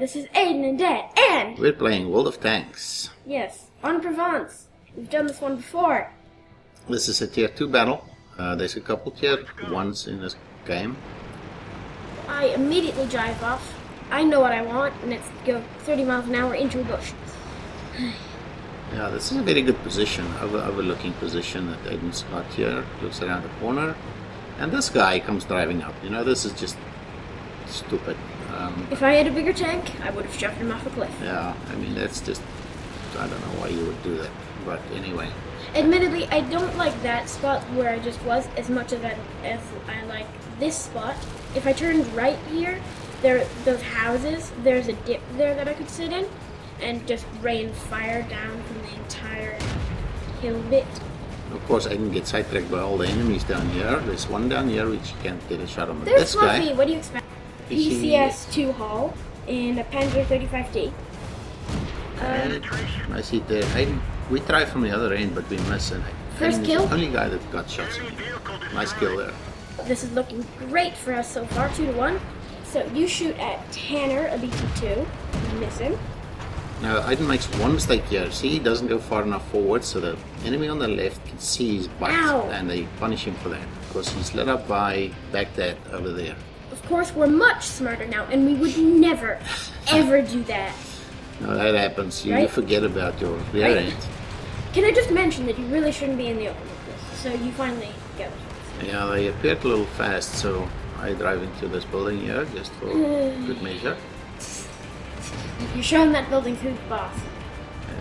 this is Aiden and Dad, and... We're playing World of Tanks. Yes, on Provence. We've done this one before. This is a tier 2 battle. There's a couple tier 1s in this game. I immediately drive off. I know what I want, and it's to go 30 miles an hour into a bush. Yeah, this is a very good position, overlooking position that Aiden's got here. Looks around the corner. And this guy comes driving up. You know, this is just stupid. If I had a bigger tank, I would have shoved him off a cliff. Yeah, I mean, that's just... I don't know why you would do that. But anyway. Admittedly, I don't like that spot where I just was as much as I like this spot. If I turned right here, those houses, there's a dip there that I could sit in and just rain fire down from the entire hill bit. Of course, I didn't get sidetracked by all the enemies down here. There's one down here which you can't get a shot on. There's this Fluffy, guy, what do you expect? PCS-2 hull and a Panzer 35D. I see there. We try from the other end, but we miss. And First kill? The only guy that got shots. Nice kill there. This is looking great for us so far, 2-1. So you shoot at Tanner, a BT-2. You miss him. Now, Aiden makes one mistake here. See, he doesn't go far enough forward, so the enemy on the left can see his butt, and they punish him for that because he's lit up by Baghdad over there. Of course, we're much smarter now, and we would never, ever do that. No, that happens. You Right? forget about your rear end. Can I just mention that you really shouldn't be in the open with this? So you finally get it. Yeah, they appeared a little fast, so I drive into this building here just for good measure. You're showing that building who's boss.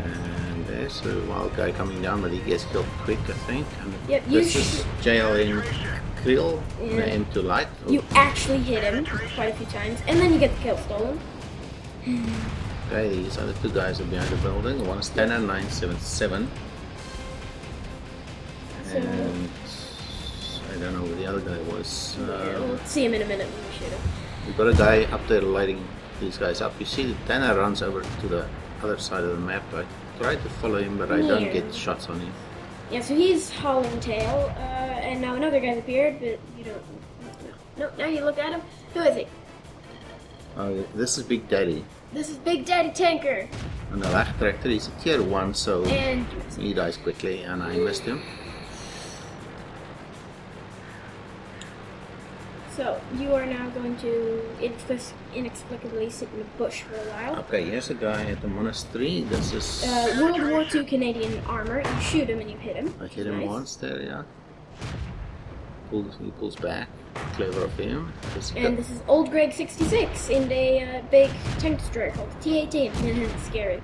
And there's a wild guy coming down, but he gets killed quick, I think. And Yep, this is JLN Krill, Yeah. the M2 Light. Oh, You actually hit him quite a few times, and then you get the kill stolen. okay, these are the two guys are behind the building. One is Tanner 977. And I don't know who the other guy was. We'll see him in a minute when we shoot him. We've got a guy up there lighting these guys up. You see that Tanner runs over to the other side of the map. I tried to follow him, but I don't get shots on him. Yeah, so he's hauling tail, and now another guy's appeared, but you don't... No, now you look at him. Who is he? This is Big Daddy. This is Big Daddy Tanker. And the last tractor is a tier 1, so And he dies quickly, and I missed him. so you are now going to inexplicably sit in a bush for a while. Okay, here's a guy at the monastery. This is... World War II Canadian armor. You shoot him and you hit him. I hit him Nice. once there, yeah. He pulls back. Clever of him. And this is Old Greg 66 in a big tank destroyer called T-18. It's scary.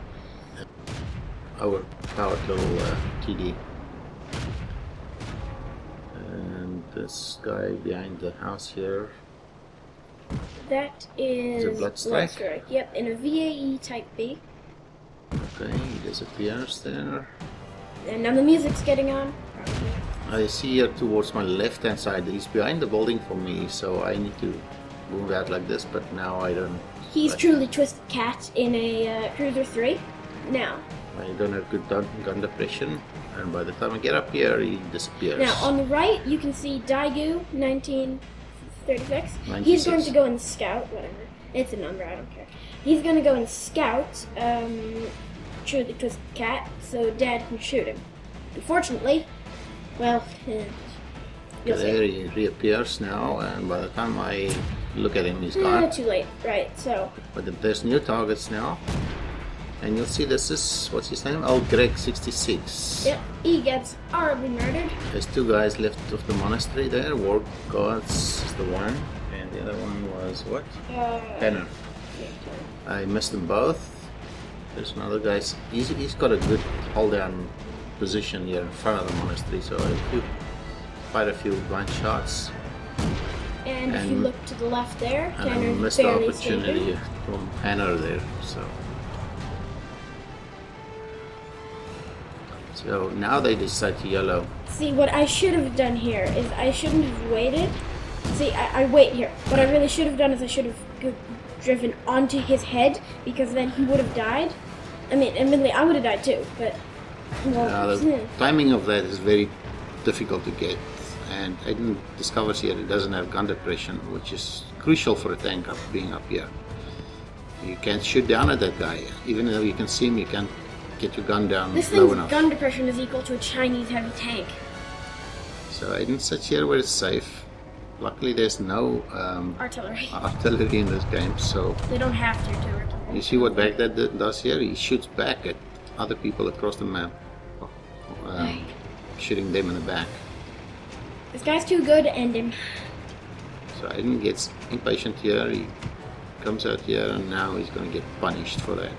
Our powered little TD. And this guy behind the house here. That is Is it Bloodstrike? Yep, in a VAE Type B. Okay, he disappears there. And now the music's getting on. Probably. I see here towards my left hand side. He's behind the building for me, so I need to move out like this, but now I don't. He's truly Twisted Cat in a Cruiser 3. Now. I don't have good gun depression, and by the time I get up here, he disappears. Now, on the right, you can see Daegu 1936. 96. He's going to go and scout, whatever. It's a number, I don't care. He's going to go and scout Truly Twisted Cat so Dad can shoot him. Unfortunately, well, you'll there see. he reappears now, and by the time I look at him, he's gone. Too late, right, so. But there's new targets now. And you'll see this is, what's his name? Oh, Greg 66. Yep, he gets horribly murdered. There's two guys left of the monastery there. War Gods is the one, and the other one was what? Tanner. I missed them both. There's another guy. He's got a good hold down position here in front of the monastery, so I fired a few blind shots. And if you look to the left there, And I Tanner's missed the barely opportunity escaping. from Tanner there. So now they decide to yellow. See, what I should have done here is I shouldn't have waited. See, I wait here. What I really should have done is I should have driven onto his head, because then he would have died. I mean, admittedly, I would have died too, but... Well, The timing of that is very difficult to get. And Aiden discovers here it doesn't have gun depression, which is crucial for a tank being up here. You can't shoot down at that guy. Even though you can see him, you can't get your gun down This low thing's enough. gun depression is equal to a Chinese heavy tank. So I didn't sit here where it's safe. Luckily there's no Artillery. artillery in this game, so They don't have to artillery. you see what Baghdad does here? He shoots back at other people across the map, shooting them in the back. This guy's too good to end him. So Aiden gets impatient here, he comes out here, and now he's going to get punished for that.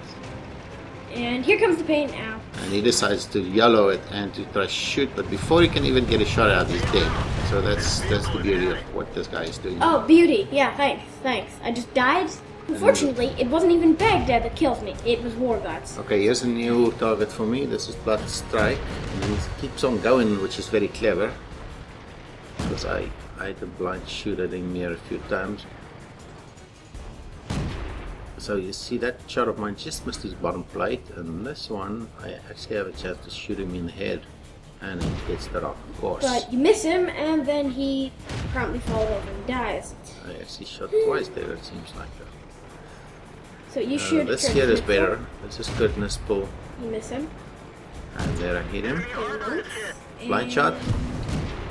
And here comes the paint now. And he decides to yellow it and to try to shoot, but before he can even get a shot out, he's dead. So that's the beauty of what this guy is doing. Oh, beauty. Yeah, thanks. I just died. Unfortunately, it wasn't even Baghdad that kills me. It was War Gods. Okay, here's a new target for me. This is Blood Strike. And he keeps on going, which is very clever. Because I had a blind shoot at him here a few times. So you see that shot of mine just missed his bottom plate, and this one I actually have a chance to shoot him in the head, and he gets the rock, of course. But you miss him, and then he promptly falls over and dies. I actually shot twice there, it seems like. So you should. This here is better. This is goodness pull. You miss him. And there I hit him. Blind And shot.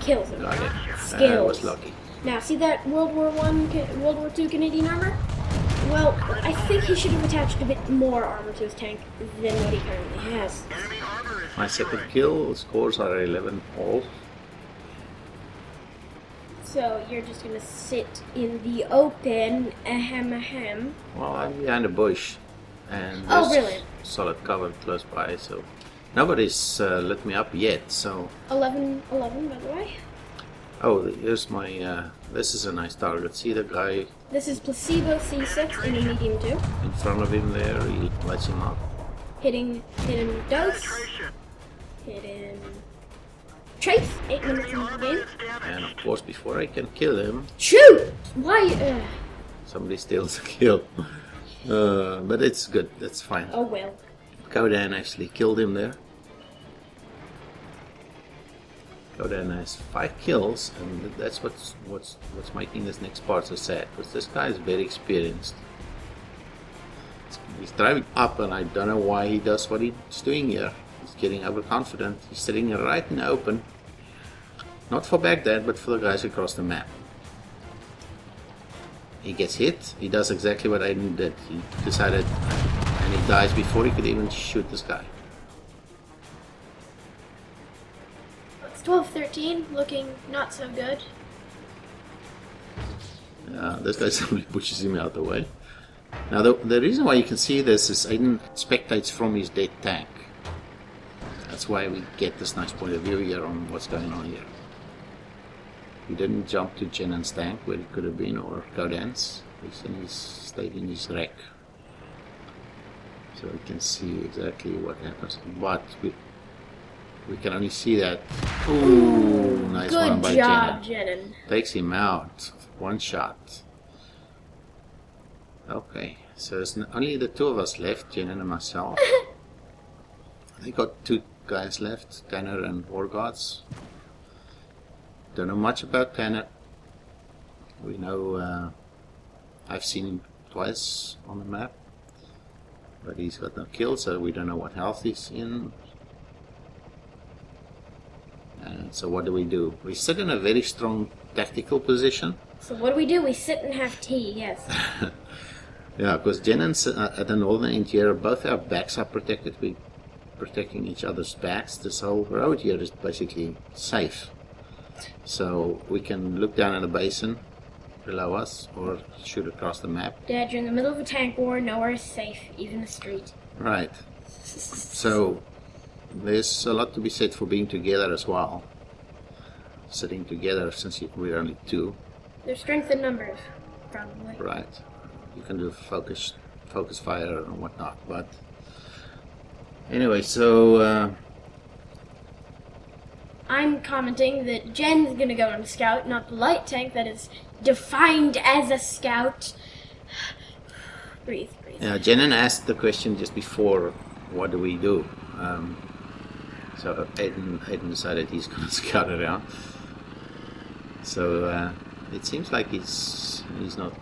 Kills him. Got it. Skills. I was lucky. Now, see that World War II Canadian armor? Well, I think he should have attached a bit more armor to his tank than what he currently has. My second kill, scores are 11 all. So you're just gonna sit in the open, ahem. Well, I'm behind a bush, and Oh, there's really? solid cover close by, so nobody's lit me up yet. So 11, by the way. oh, here's my. This is a nice target. See the guy This is placebo C6 in a medium 2. in front of him there. He lights him up. Hitting dose. Hitting trace. 8 minutes into the game. And of course, before I can kill him, Shoot! Why? somebody steals the kill. But it's good. That's fine. Oh well. Kodan actually killed him there. Kodan has 5 kills, and that's what's making this next part so sad. Because this guy is very experienced. He's driving up, and I don't know why he does what he's doing here. He's getting overconfident. He's sitting right in the open. Not for Baghdad, but for the guys across the map. He gets hit. He does exactly what Aiden did. He decided, and he dies before he could even shoot this guy. It's 12-13, looking not so good. This guy simply pushes him out of the way. Now the reason why you can see this is Aiden spectates from his dead tank. That's why we get this nice point of view here on what's going on here. He didn't jump to Jennan's tank where he could have been, or Kodan's. He stayed in his wreck. So we can see exactly what happens. But we can only see that. Ooh, nice one by Good job, Jennan. Jennan. Takes him out. One shot. Okay, so there's only the two of us left, Jennan and myself. They got 2 guys left, Tanner and War Gods. Don't know much about Tanner. We know I've seen him twice on the map, but he's got no kills, so we don't know what health he's in. And so what do? We sit in a very strong tactical position. So what do? We sit and have tea, yes. Yeah, because Jennan's at the northern end here, both our backs are protected. We're protecting each other's backs. This whole road here is basically safe. So we can look down at the basin below us or shoot across the map. Dad, you're in the middle of a tank war. Nowhere is safe, even the street. Right. So there's a lot to be said for being together as well. Sitting together since we're only 2. There's strength in numbers, probably. Right. You can do focus fire and whatnot. But anyway, so I'm commenting that Jen's gonna go on a scout, not the light tank that is defined as a scout. Breathe. yeah, Jennan asked the question just before, what do we do? So Aiden decided he's going to scout around. So it seems like he's not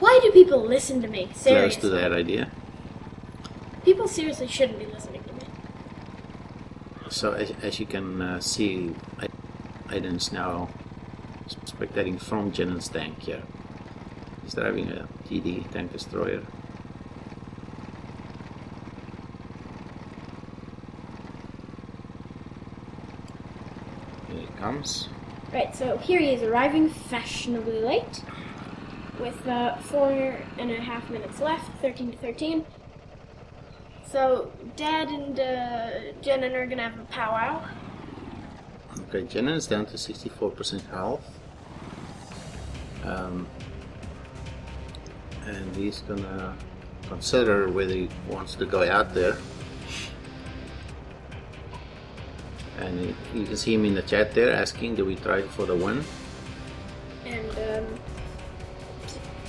Why do people listen to me? Seriously. Close to that idea. People seriously shouldn't be listening to me. So as you can see, Aiden's now spectating from Jennan's tank here. He's driving a TD, tank destroyer. Here he comes. Right, so here he is arriving fashionably late with 4.5 minutes left, 13 to 13. So Dad and Jenna are gonna have a powwow. Okay, Jenna is down to 64% health. And he's gonna consider whether he wants to go out there. And you can see him in the chat there asking, do we try for the win? And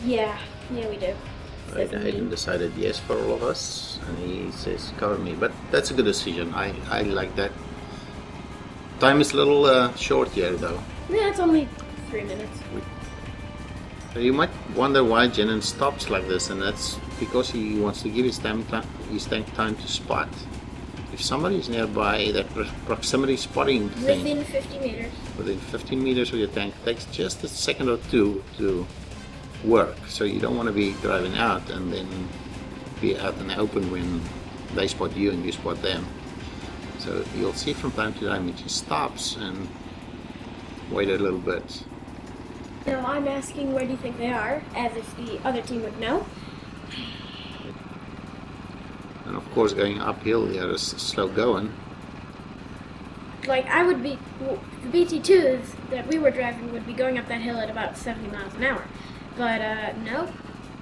yeah, we do. Right, Aiden decided yes for all of us, and he says cover me, but that's a good decision. I like that. Time is a little short here though. Yeah, it's only 3 minutes. So you might wonder why Jenan stops like this, and that's because he wants to give his tank time to spot. If somebody is nearby, that proximity spotting thing, within 50 meters. Within 15 meters of your tank, takes just a second or two to work. So you don't want to be driving out and then be out in the open when they spot you and you spot them. So you'll see from time to time it just stops and wait a little bit. Now I'm asking where do you think they are, as if the other team would know. And of course going uphill here is slow going. Like I would be, the BT2s that we were driving would be going up that hill at about 70 miles an hour. But no,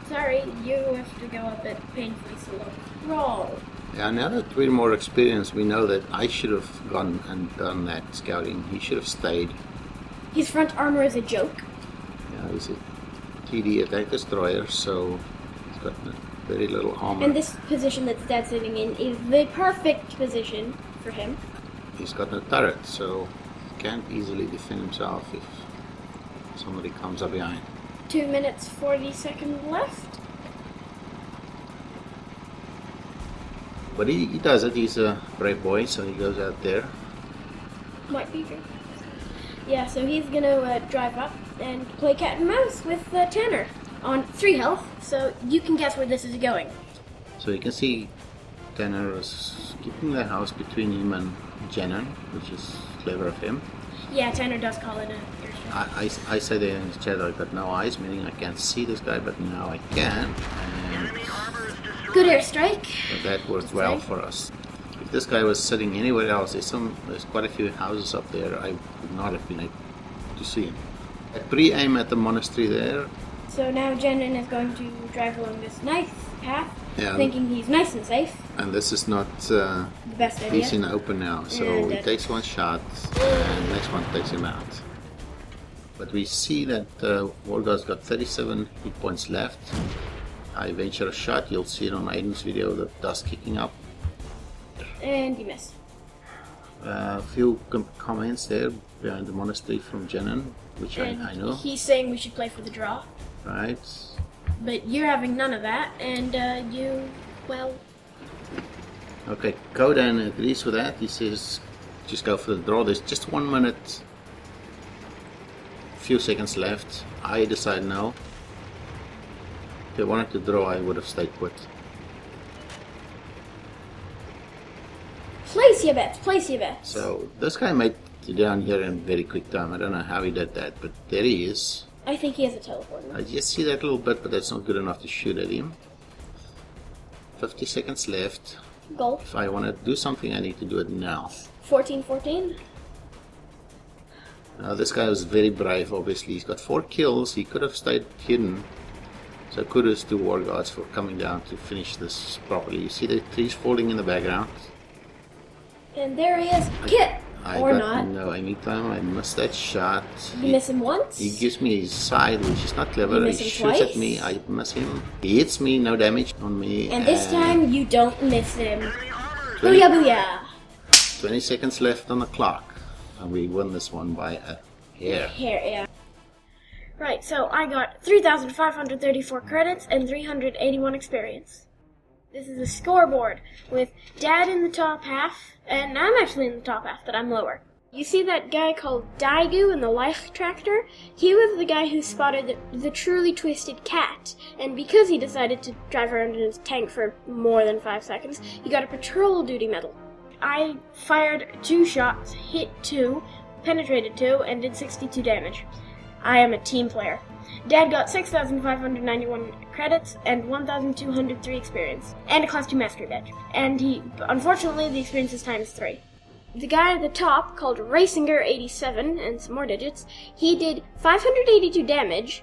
sorry, you have to go up at painfully slow crawl. Yeah, now that we're more experienced, we know that I should have gone and done that scouting. He should have stayed. His front armor is a joke. Yeah, he's a TD attack destroyer, so he's got very little armor. And this position that Dad's sitting in is the perfect position for him. He's got no turret, so he can't easily defend himself if somebody comes up behind. 2 minutes 40 seconds left. But he does it. He's a brave boy, so he goes out there. Might be good. Yeah, so he's gonna drive up and play cat and mouse with Tanner on 3 health. So you can guess where this is going. So you can see Tanner is keeping the house between him and Jenna, which is clever of him. Yeah, Tanner does call it an airstrike. I say there in the chat I got no eyes, meaning I can't see this guy, but now I can. And Good airstrike. so that worked well for us. If this guy was sitting anywhere else, there's quite a few houses up there, I would not have been able to see him. I pre-aim at the monastery there. So now Jenan is going to drive along this nice path, Yeah. thinking he's nice and safe. And this is not, The best idea. he's in the open now, so And he dead. takes one shot and the next one takes him out. But we see that Wargard's got 37 hit points left. I venture a shot, you'll see it on Aiden's video, the dust kicking up. And you miss. A few comments there behind the monastery from Jenan, which And I know, he's saying we should play for the draw. right? But you're having none of that, and well... Okay, Kodan agrees with that. He says just go for the draw. There's just 1 minute, few seconds left. I decide no. If I wanted to draw, I would have stayed put. Place your bets, place your bets. So this guy made it down here in very quick time. I don't know how he did that, but there he is. I think he has a teleporter. I just see that little bit, but that's not good enough to shoot at him. 50 seconds left. Goal. If I want to do something, I need to do it now. 14-14. Now this guy was very brave, obviously. He's got 4 kills. He could have stayed hidden. So kudos to War Gods for coming down to finish this properly. You see the trees falling in the background? And there he is. Kit! Or got not. no aiming time. I missed that shot. You miss him once. He gives me his side, which is not clever. You He miss him shoots twice. at me. I miss him. He hits me. No damage on me. And this time, you don't miss him. 20, Booyah booyah! 20 seconds left on the clock. And we won this one by a hair. Here, yeah. Right, so I got 3,534 credits and 381 experience. This is a scoreboard with Dad in the top half, and I'm actually in the top half, but I'm lower. You see that guy called Daigoo in the life tractor? He was the guy who spotted the truly twisted cat, and because he decided to drive around in his tank for more than 5 seconds, he got a patrol duty medal. I fired 2 shots, hit 2, penetrated 2, and did 62 damage. I am a team player. Dad got 6,591 credits and 1,203 experience, and a Class 2 Mastery Badge. And unfortunately, the experience is times 3. The guy at the top, called Racinger87, and some more digits, he did 582 damage,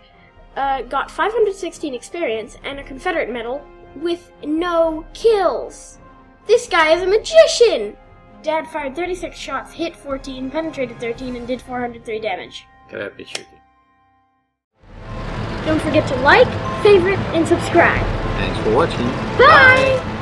got 516 experience, and a Confederate medal with no kills. This guy is a magician! Dad fired 36 shots, hit 14, penetrated 13, and did 403 damage. Crappy shooting. Don't forget to like, favorite, and subscribe. Thanks for watching. Bye!